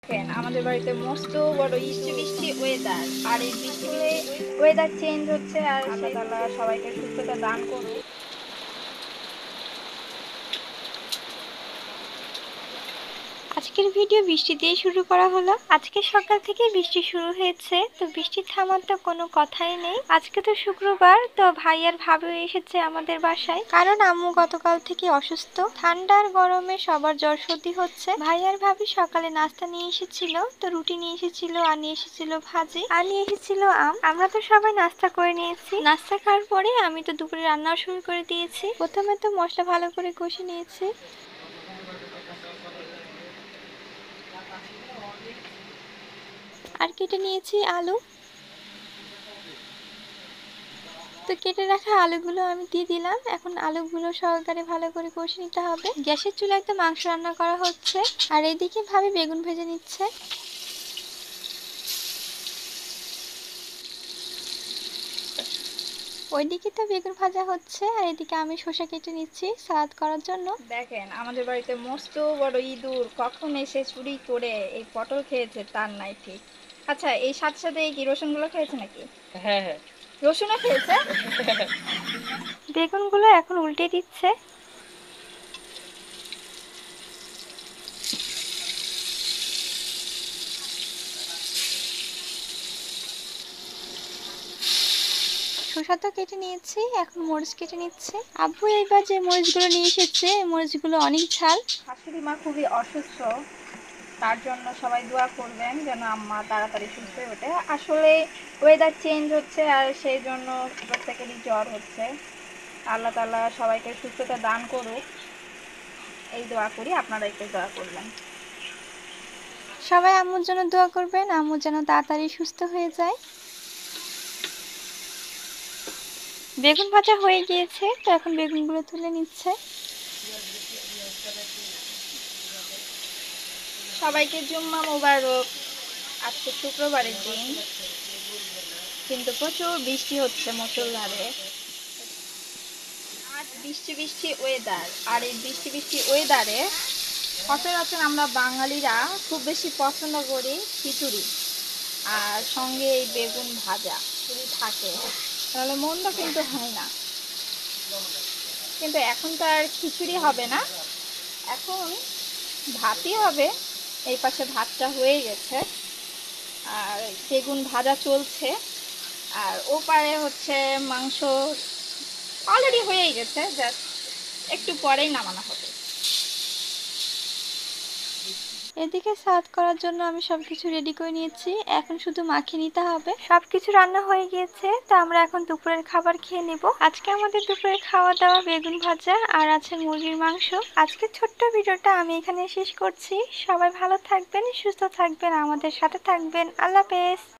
আমাদের বাড়িতে মস্ত বড় বৃষ্টি বৃষ্টি ওয়েদার, আর এই বৃষ্টি ওয়েদার চেঞ্জ হচ্ছে, আর আল্লাহ তাআলা সবাইকে সুস্থতা দান করুক। আজকের ভিডিও বৃষ্টি দিয়ে শুরু করা হলো। আজকে সকাল থেকে বৃষ্টি শুরু হয়েছে, তো বৃষ্টি থামার তো কোনো কথাই নেই। আজকে তো শুক্রবার, তো ভাই আর ভাবিও এসেছে আমাদের বাসায়, কারণ আম্মু গতকাল থেকে অসুস্থ। ঠান্ডার গরমে সবার জ্বর সর্দি হচ্ছে। ভাই আর ভাবি সকালে নাস্তা নিয়ে এসেছিল, তো রুটি নিয়ে এসেছিল, আর নিয়ে এসেছিল ভাজি, আর নিয়ে এসেছিল আম। আমরা তো সবাই নাস্তা করে নিয়েছি। নাস্তা খাওয়ার পরে আমি তো দুপুরে রান্নাও শুরু করে দিয়েছি। প্রথমে তো মশলা ভালো করে কষে নিয়েছি, আর কেটে নিয়েছি আলু। তো কেটে রাখা আলুগুলো আমি দিয়ে দিলাম। এখন আলুগুলো সহকারে ভালো করে কষে নিতে হবে। গ্যাসের চুলায় তো মাংস রান্না করা হচ্ছে, আর এদিকে ভাবি বেগুন ভেজে নিচ্ছে। ওইদিকে তো বেগুন ভাজা হচ্ছে, আর এদিকে আমি শসা কেটে নিচ্ছি সালাদ করার জন্য। দেখেন, আমাদের বাড়িতে মস্ত বড় ইঁদুর কখন এসে চুরি করে এই পটল খেয়েছে তার নাই ঠিক। আচ্ছা, এই সাথে সাথে এই কি রসুনগুলো খেয়েছে নাকি? হ্যাঁ হ্যাঁ। রসুনও খেয়েছে। বেগুনগুলো এখন উল্টে দিচ্ছে। শসা তো কেটে নিয়েছি, এখন মরিচ কেটে নিচ্ছে। আব্বু এইবার যে মরিচগুলো নিয়ে এসেছে, মরিচগুলো অনেক ঝাল। শাশুড়ি মা খুবই অসুস্থ, তার জন্য সবাই দোয়া করবেন যেন আম্মা তাড়াতাড়ি সুস্থ হয়ে ওঠে। আসলে ওয়েদার চেঞ্জ হচ্ছে, আর সেই জন্য প্রত্যেকেরই জ্বর হচ্ছে। আল্লাহ তাআলা সবাইকে সুস্থতা দান করুক, এই দোয়া করি। আপনারা একটু দোয়া করবেন। সবাই আম্মুর জন্য দোয়া করবেন, আম্মু যেন তাড়াতাড়ি সুস্থ হয়ে যায়। বেগুন ভাজা হয়ে গিয়েছে, তো এখন বেগুনগুলো তুলে নিচ্ছে। সবাইকে জুম্মা মোবারক। আজকে শুক্রবারের দিন, কিন্তু প্রচুর বৃষ্টি হচ্ছে মুষলধারে। আজ বৃষ্টি বৃষ্টি ওয়েদার, আর এই বৃষ্টি বৃষ্টি ওয়েদারে সচরাচর আমরা বাঙালিরা খুব বেশি পছন্দ করি খিচুড়ি, আর সঙ্গে এই বেগুন ভাজা যদি থাকে তাহলে মন্দ কিন্তু হয় না। কিন্তু এখন তো আর খিচুড়ি হবে না, এখন ভাতই হবে। এই পাশে ভাতটা হয়ে গেছে, আর বেগুন ভাজা চলছে, আর ও পারে হচ্ছে মাংস অলরেডি হয়েই গেছে, জাস্ট একটু পরেই নামানো হবে। এদিকে সালাদ করার জন্য আমি সবকিছু রেডি করে নিয়েছি, এখন শুধু মাখিয়ে নিতে হবে। সবকিছু রান্না হয়ে গিয়েছে, তো আমরা এখন দুপুরের খাবার খেয়ে নেব। আজকে আমাদের দুপুরের খাওয়া দাওয়া বেগুন ভাজা আর আছে মুরগির মাংস। আজকে ছোট্ট ভিডিওটা আমি এখানে শেষ করছি। সবাই ভালো থাকবেন, সুস্থ থাকবেন, আমাদের সাথে থাকবেন। আল্লাহ হাফেজ।